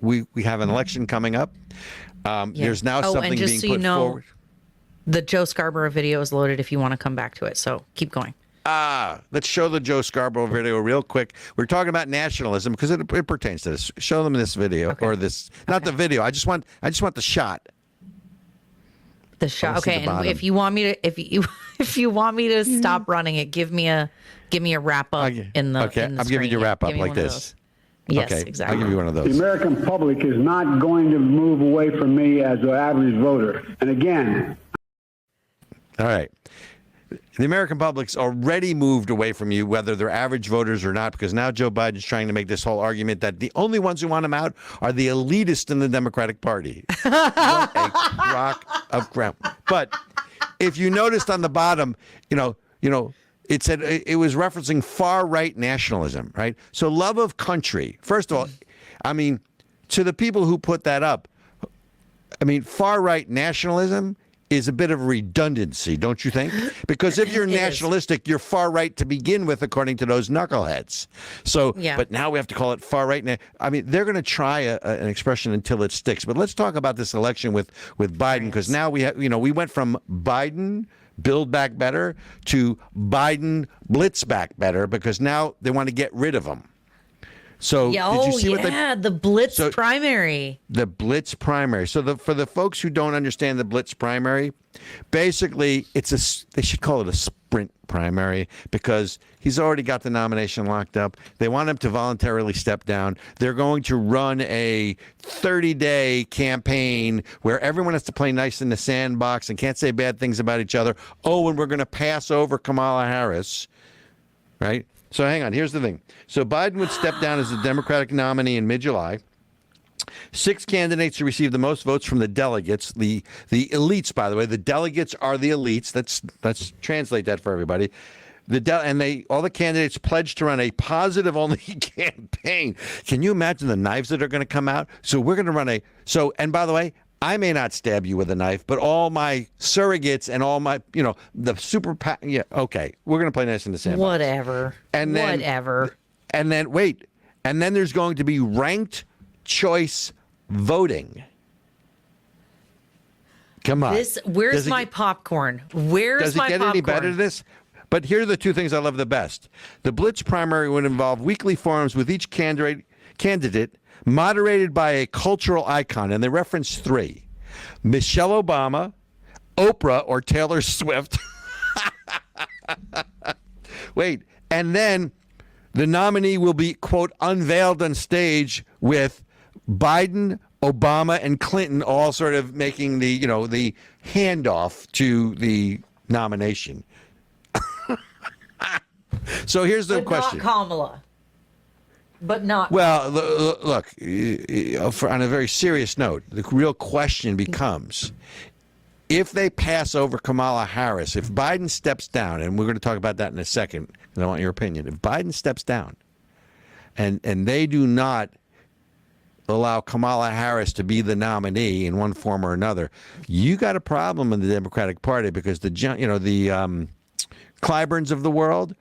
we have an election coming up. There's now something and just being so you put know, forward. the Joe Scarborough video is loaded if you want to come back to it. So keep going. Let's show the Joe Scarborough video real quick. We're talking about nationalism because it pertains to this. Show them this video or this, not the video. I just want the shot. The shot. Okay, and if you want me to, if you want me to stop running it, give me a wrap up in the. Okay, I'm giving you a wrap up like this. Yes, okay, exactly. I'll give you one of those. The American public is not going to move away from me as an average voter. And again. All right. The American public's already moved away from you, whether they're average voters or not, because now Joe Biden's trying to make this whole argument that the only ones who want him out are the elitists in the Democratic Party. What a crock of crap. But if you noticed on the bottom, it said it was referencing far-right nationalism, right? So love of country. First of all, I mean, to the people who put that up, I mean, far-right nationalism is a bit of a redundancy, don't you think? Because if you're nationalistic, you're far right to begin with, according to those knuckleheads. So, but now we have to call it far right. I mean, they're going to try an expression until it sticks. But let's talk about this election with Biden, because now we have, we went from Biden Build Back Better to Biden Blitz Back Better, because now they want to get rid of him. So did you see what the Blitz primary? The Blitz primary. So for the folks who don't understand the Blitz primary, basically they should call it a sprint primary, because he's already got the nomination locked up. They want him to voluntarily step down. They're going to run a 30-day campaign where everyone has to play nice in the sandbox and can't say bad things about each other. Oh, and we're going to pass over Kamala Harris, right? So hang on. Here's the thing. So Biden would step down as the Democratic nominee in mid-July. 6 candidates who received the most votes from the delegates, the elites, by the way. The delegates are the elites. Let's translate that for everybody. All the candidates pledged to run a positive-only campaign. Can you imagine the knives that are going to come out? So we're going to run and by the way, I may not stab you with a knife, but all my surrogates and all my, the super, okay, we're going to play nice in the sandbox. Whatever. And then there's going to be ranked choice voting. Come on. Where's my popcorn? Where's my popcorn? Does it get any better than this? But here are the two things I love the best. The Blitz primary would involve weekly forums with each candidate moderated by a cultural icon, and they reference 3: Michelle Obama, Oprah, or Taylor Swift. Wait, and then the nominee will be, quote, unveiled on stage with Biden, Obama, and Clinton all sort of making the, the handoff to the nomination. So here's the question. Not Kamala. But not. Well, look, on a very serious note, the real question becomes, if they pass over Kamala Harris, if Biden steps down, and we're going to talk about that in a second, because I want your opinion. If Biden steps down and they do not allow Kamala Harris to be the nominee in one form or another, you got a problem in the Democratic Party, because the Clyburns of the world,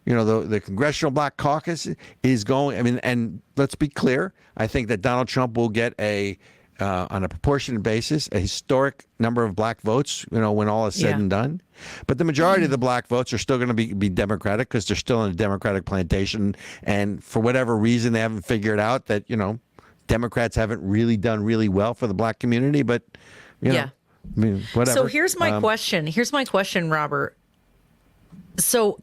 the Congressional Black Caucus is going. I mean, and let's be clear. I think that Donald Trump will get on a proportionate basis, a historic number of black votes, when all is said and done. But the majority of the black votes are still going to be Democratic, because they're still in a Democratic plantation. And for whatever reason, they haven't figured out that, Democrats haven't really done really well for the black community. But, I mean, whatever. So here's my question. Here's my question, Robert. So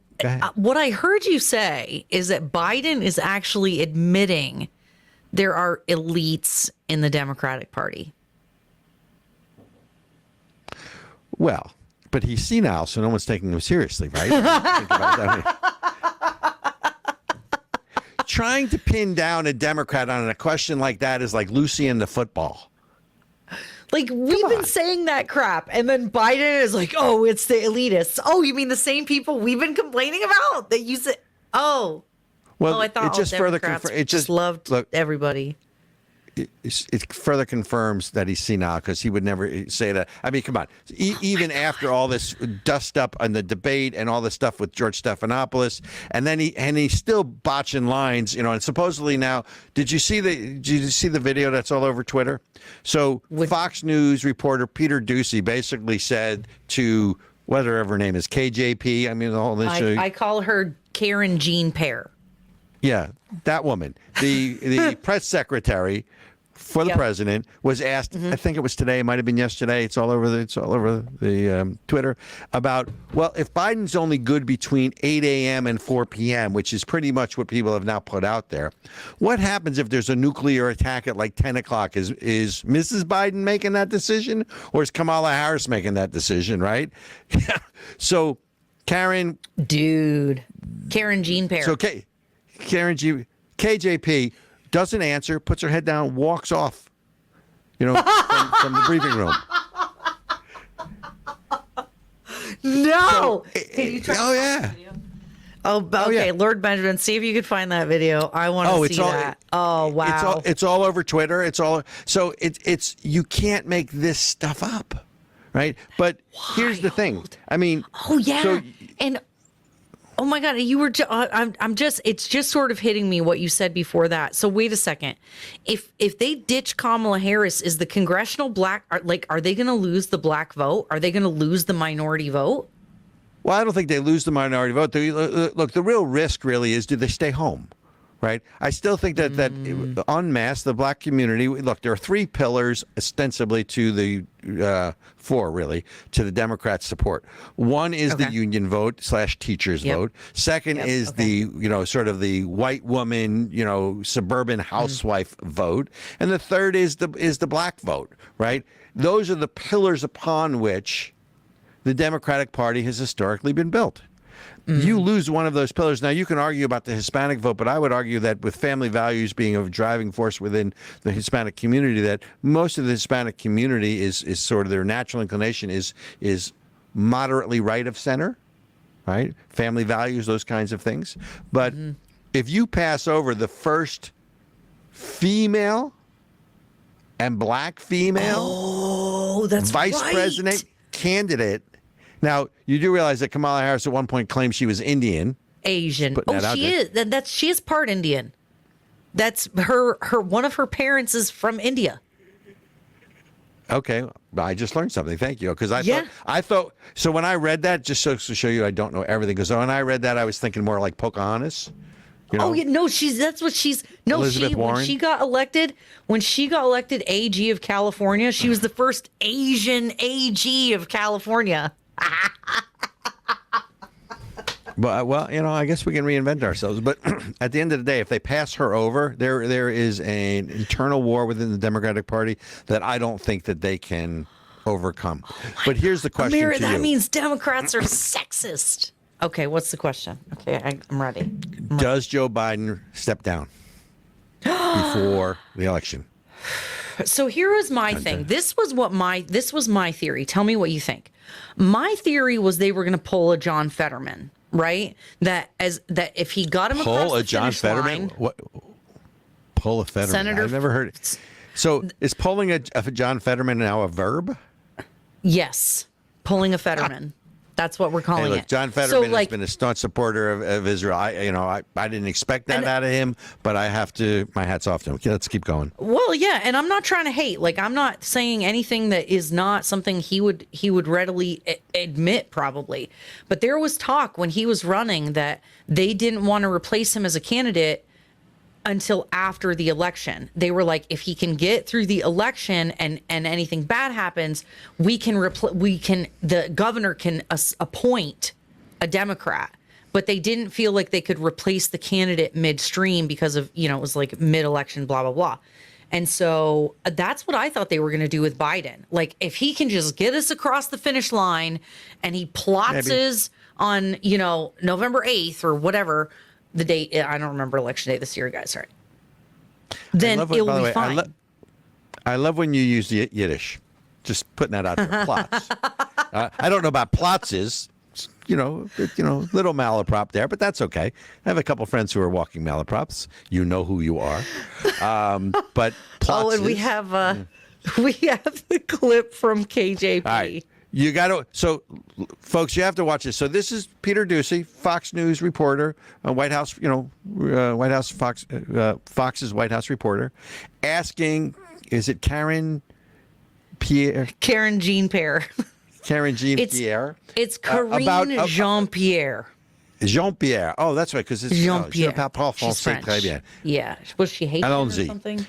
what I heard you say is that Biden is actually admitting there are elites in the Democratic Party. Well, but he's senile, so no one's taking him seriously, right? Think about that. Trying to pin down a Democrat on a question like that is like Lucy and the football. Like, we've been saying that crap, and then Biden is like, oh, it's the elitists. Oh, you mean the same people we've been complaining about that you said, I thought it just further Democrats just loved everybody. it further confirms that he's senile, because he would never say that. I mean, come on. Even after all this dust up on the debate and all this stuff with George Stephanopoulos, and then he's still botching lines, and supposedly now, did you see the video that's all over Twitter? So Fox News reporter Peter Doocy basically said to whatever her name is, KJP. I mean, the whole issue. I call her Karen Jean Pear. Yeah, that woman, the press secretary for the president, was asked. I think it was today, it might have been yesterday. It's all over the Twitter about, well, if Biden's only good between 8 a.m. and 4 p.m., which is pretty much what people have now put out there, what happens if there's a nuclear attack at like 10 o'clock? Is Mrs. Biden making that decision, or is Kamala Harris making that decision? Right? So, Karen, Karen Jean Pear. So, KJP doesn't answer, puts her head down, walks off, from the briefing room. No. So, yeah. Okay. Lord Benjamin, see if you could find that video. I want to see that. Oh, wow. It's all over Twitter. It's you can't make this stuff up, right? But here's the thing. I mean, and oh my God, you were. It's just sort of hitting me what you said before that. So wait a second. If they ditch Kamala Harris, is the congressional are they going to lose the black vote? Are they going to lose the minority vote? Well, I don't think they lose the minority vote. Look, the real risk really is, do they stay home? Right. I still think that en masse, the black community. Look, there are three pillars ostensibly to the four, really, to the Democrats' support. One is the union vote / teachers vote. Second is the sort of the white woman, suburban housewife vote, and the third is the black vote. Right. Those are the pillars upon which the Democratic Party has historically been built. You lose one of those pillars. Now, you can argue about the Hispanic vote, but I would argue that with family values being a driving force within the Hispanic community, that most of the Hispanic community is sort of their natural inclination is moderately right of center, right? Family values, those kinds of things. But if you pass over the first female and black female vice president candidate. Now, you do realize that Kamala Harris at one point claimed she was Indian. Asian. She is. She is part Indian. That's her one of her parents is from India. Okay, I just learned something. Thank you. Because I thought so when I read that, just so to show you I don't know everything, because when I read that I was thinking more like Pocahontas. Elizabeth Warren. When she got elected AG of California, she was the first Asian AG of California. But I guess we can reinvent ourselves. But at the end of the day, if they pass her over, there is an internal war within the Democratic Party that I don't think that they can overcome. But here's the question to you. That means Democrats are sexist. Okay, what's the question? Okay, I'm ready. Does Joe Biden step down before the election? So here is my thing. This was my theory. Tell me what you think. My theory was they were going to pull a John Fetterman, right? That if he got him across the finish line, what? Pull a Fetterman. Senator, I've never heard it. So is pulling a John Fetterman now a verb? Yes, pulling a Fetterman. That's what we're calling it. John Fetterman has been a staunch supporter of Israel. I didn't expect that out of him, but I have to. My hat's off to him. Let's keep going. Well, yeah, and I'm not trying to hate. I'm not saying anything that is not something he would readily admit, probably. But there was talk when he was running that they didn't want to replace him as a candidate until after the election. They were like, if he can get through the election and anything bad happens, the governor can appoint a Democrat. But they didn't feel like they could replace the candidate midstream because of, it was like mid-election, blah, blah, blah. And so that's what I thought they were going to do with Biden. Like, if he can just get us across the finish line and he plots on, November 8th or whatever, the date, I don't remember election day this year, guys. Right? Then it will be fine. I love when you use Yiddish. Just putting that out there. Plots. I don't know about plots little malaprop there, but that's okay. I have a couple friends who are walking malaprops. You know who you are. But Oh, and we have the clip from KJP. All right. You got to. So, folks, you have to watch this. So, this is Peter Doocy, Fox News reporter, White House. White House Fox's White House reporter, asking, is it Karen Pierre? Karen Jean-Pierre. Karen Jean-Pierre. It's Karine Jean-Pierre. Jean-Pierre. Oh, that's right, because it's Jean-Pierre. She's French. Très bien. Yeah. Was she Haitian or Allons-y. something?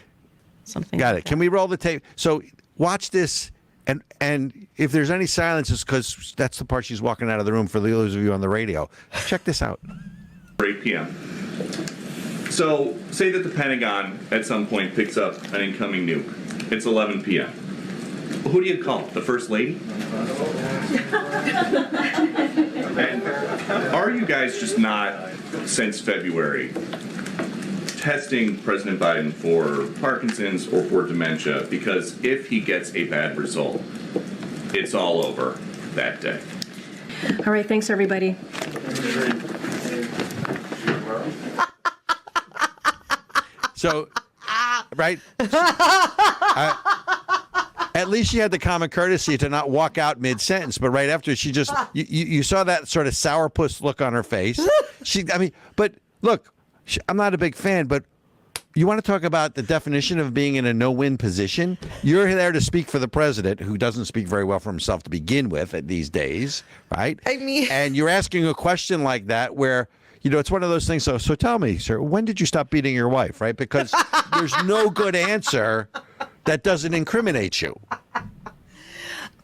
Something. Got like it. that. Can we roll the tape? So watch this, and if there's any silence, it's because that's the part she's walking out of the room for those of you on the radio. Check this out. 8 p.m. So say that the Pentagon at some point picks up an incoming nuke. It's 11 p.m. Who do you call? The First Lady? And are you guys just not, since February, testing President Biden for Parkinson's or for dementia? Because if he gets a bad result, it's all over that day. All right, thanks, everybody. So, right? At least she had the common courtesy to not walk out mid-sentence, but right after she just, you saw that sort of sourpuss look on her face. But look, I'm not a big fan, but you want to talk about the definition of being in a no-win position? You're there to speak for the president, who doesn't speak very well for himself to begin with these days, right? And you're asking a question like that where, it's one of those things. So tell me, sir, when did you stop beating your wife, right? Because there's no good answer that doesn't incriminate you.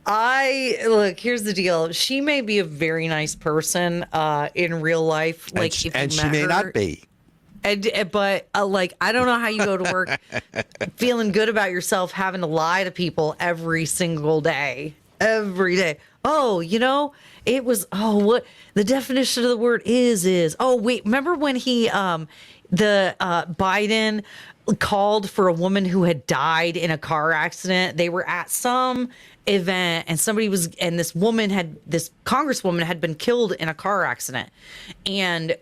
Look, here's the deal. She may be a very nice person in real life. Like, and she may not be. But I don't know how you go to work feeling good about yourself, having to lie to people every single day, every day. Oh, it was, what the definition of the word is. Oh, wait, remember when Biden called for a woman who had died in a car accident? They were at some event and this congresswoman had been killed in a car accident. And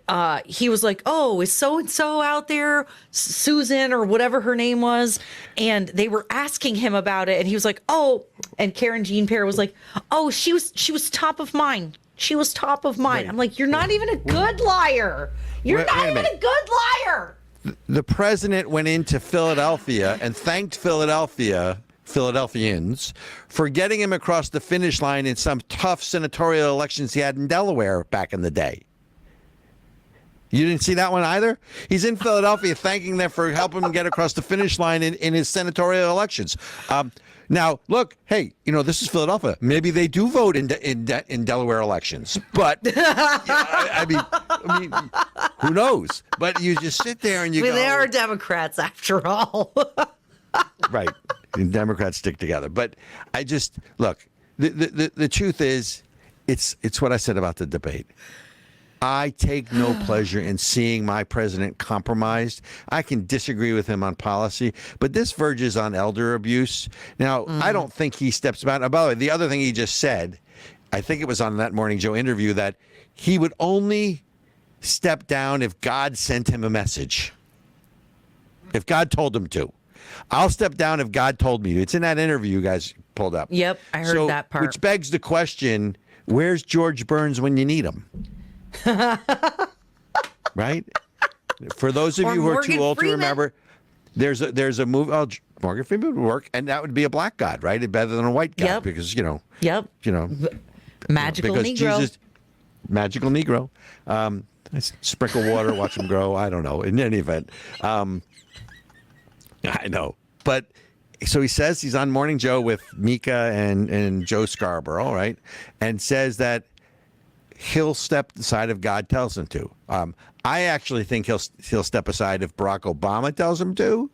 he was like, oh, is so-and-so out there, Susan or whatever her name was? And they were asking him about it. And he was like, oh, and Karen Jean-Pierre was like, oh, she was top of mind. She was top of mind. Wait, I'm like, you're not even a good liar. You're not even a good liar. The president went into Philadelphia and thanked Philadelphians for getting him across the finish line in some tough senatorial elections he had in Delaware back in the day. You didn't see that one either? He's in Philadelphia thanking them for helping him get across the finish line in his senatorial elections. Now, look, hey, this is Philadelphia. Maybe they do vote in Delaware elections, but I mean, who knows? But you just sit there and go, they are Democrats after all. Right. And Democrats stick together. But I just, look, the truth is, it's what I said about the debate. I take no pleasure in seeing my president compromised. I can disagree with him on policy, but this verges on elder abuse. Now, I don't think he steps back. By the way, the other thing he just said, I think it was on that Morning Joe interview, that he would only step down if God sent him a message. If God told him to. I'll step down if God told me to. It's in that interview you guys pulled up. Yep, I heard that part. Which begs the question, where's George Burns when you need him? Right? For those of you who are too old to remember, there's a movie. Oh, Morgan Freeman would work, and that would be a black god, right? Better than a white god, Yep. because Magical because Negro. Jesus, magical Negro. Sprinkle water, watch him grow. I don't know. In any event, I know, but. So he says he's on Morning Joe with Mika and Joe Scarborough, right? And says that he'll step aside if God tells him to. I actually think he'll step aside if Barack Obama tells him to,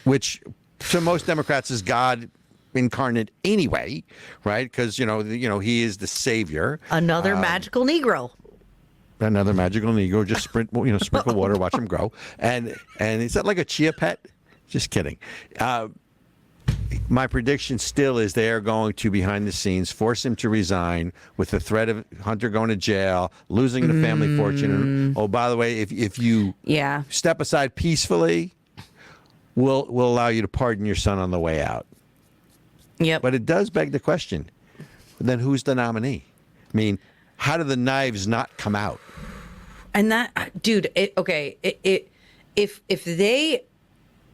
which to most Democrats is God incarnate anyway, right? Because he is the savior. Another magical Negro. Another magical Negro. Just sprinkle water, watch him grow. And is that like a chia pet? Just kidding. my prediction still is they are going to, behind the scenes, force him to resign with the threat of Hunter going to jail, losing the family fortune. And, oh, by the way, if you step aside peacefully, we'll allow you to pardon your son on the way out. Yep. But it does beg the question, then who's the nominee? I mean, how do the knives not come out? And that, dude, if they...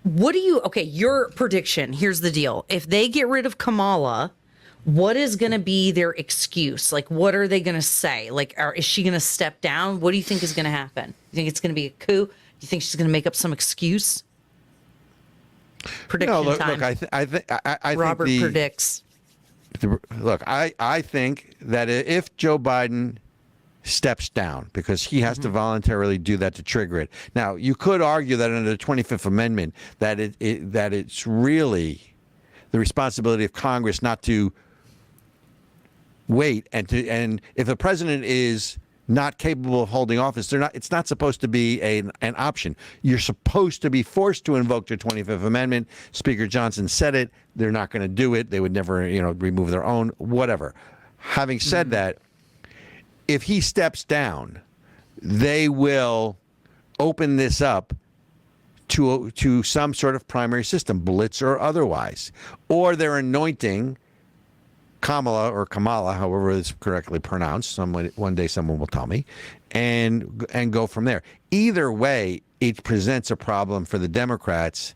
What do you, your prediction, here's the deal. If they get rid of Kamala, what is going to be their excuse? Like, what are they going to say? Like, is she going to step down? What do you think is going to happen? You think it's going to be a coup? Do you think she's going to make up some excuse? Prediction time. Look, I think Robert predicts. Look, I think that if Joe Biden steps down, because he has to voluntarily do that to trigger it. Now, you could argue that under the 25th Amendment that that it's really the responsibility of Congress not to wait and if the president is not capable of holding office, it's not supposed to be an option. You're supposed to be forced to invoke the 25th Amendment. Speaker Johnson said it. They're not going to do it. They would never, remove their own, whatever. Having said that, if he steps down, they will open this up to some sort of primary system, Blitz or otherwise. Or they're anointing Kamala or Kamala, however it's correctly pronounced. One day someone will tell me, and go from there. Either way, it presents a problem for the Democrats.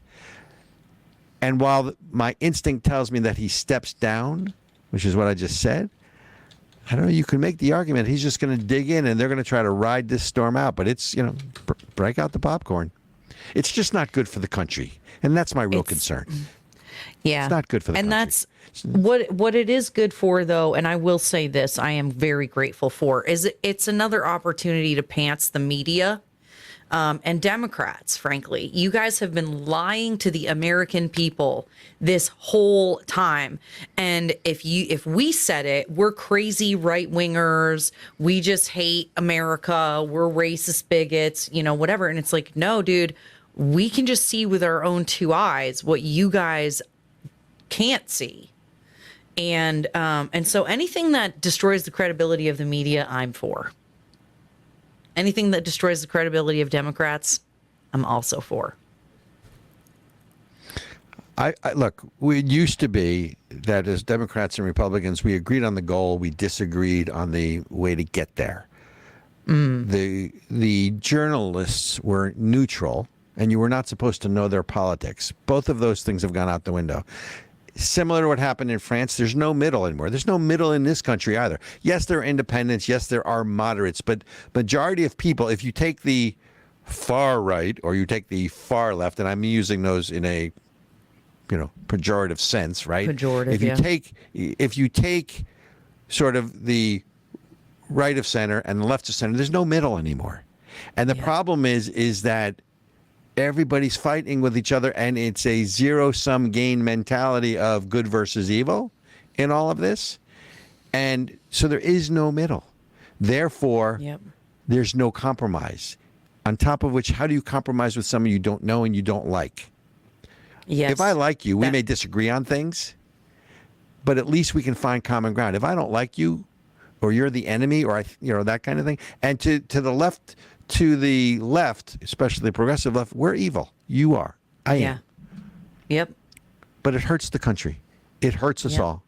And while my instinct tells me that he steps down, which is what I just said, I don't know, you can make the argument he's just going to dig in and they're going to try to ride this storm out. But it's, break out the popcorn. It's just not good for the country. And that's my real concern. Yeah. It's not good for the country. And that's what it is good for, though. And I will say this, I am very grateful for, is it's another opportunity to pants the media. And Democrats, frankly, you guys have been lying to the American people this whole time. And if we said it, we're crazy right wingers. We just hate America. We're racist bigots, whatever. And it's like, no, dude, we can just see with our own two eyes what you guys can't see. And so anything that destroys the credibility of the media, I'm for. Anything that destroys the credibility of Democrats, I'm also for. Look, it used to be that as Democrats and Republicans, we agreed on the goal, we disagreed on the way to get there. The journalists were neutral, and you were not supposed to know their politics. Both of those things have gone out the window. Similar to what happened in France, there's no middle anymore. There's no middle in this country either. Yes, there are independents. Yes, there are moderates. But majority of people, if you take the far right or you take the far left, and I'm using those in a pejorative sense, right? Pejorative, if you take sort of the right of center and the left of center, there's no middle anymore. And the problem is that everybody's fighting with each other, and it's a zero-sum game mentality of good versus evil in all of this. And so there is no middle. Therefore, there's no compromise. On top of which, how do you compromise with someone you don't know and you don't like? Yes. If I like you, we may disagree on things, but at least we can find common ground. If I don't like you, or you're the enemy, or that kind of thing, and to the left, especially the progressive left, we're evil. You are. I am. Yep. But it hurts the country. It hurts us all.